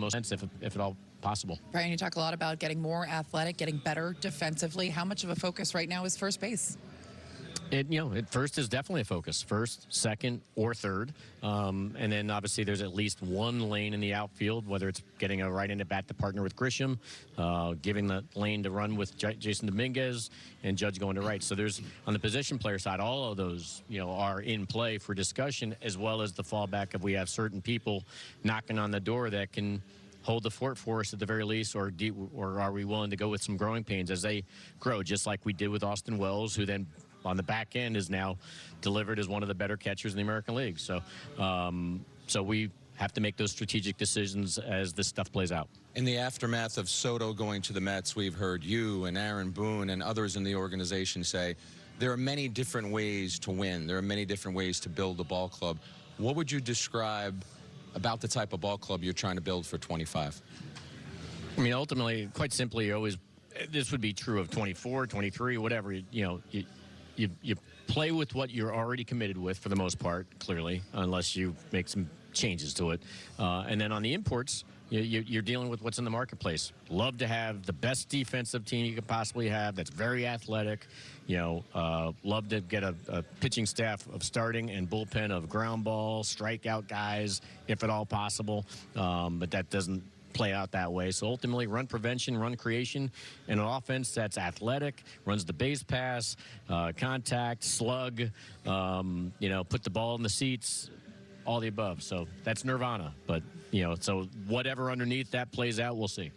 most sense if at all possible. Brian, you talk a lot about getting more athletic, getting better defensively. How much of a focus right now is first base? First is definitely a focus. First, second, or third. And then obviously there's at least one lane in the outfield, whether it's getting a right-handed bat to partner with Grisham, giving the lane to run with Jason Dominguez, and Judge going to right. So there's, on the position player side, all of those, are in play for discussion, as well as the fallback of we have certain people knocking on the door that can hold the fort for us at the very least, or are we willing to go with some growing pains as they grow, just like we did with Austin Wells, who then on the back end is now delivered as one of the better catchers in the American League. So, so we have to make those strategic decisions as this stuff plays out. In the aftermath of Soto going to the Mets, we've heard you and Aaron Boone and others in the organization say there are many different ways to win. There are many different ways to build a ball club. What would you describe about the type of ball club you're trying to build for 25? I mean, ultimately, quite simply, this would be true of 24, 23, whatever, you play with what you're already committed with for the most part, clearly, unless you make some changes to it. And then on the imports, you're dealing with what's in the marketplace. Love to have the best defensive team you could possibly have that's very athletic. Love to get a pitching staff of starting and bullpen of ground ball, strikeout guys, if at all possible. But that doesn't play out that way. So ultimately, run prevention, run creation, and an offense that's athletic, runs the base pass, contact, slug, put the ball in the seats, all the above. So that's nirvana. But, so whatever underneath that plays out, we'll see.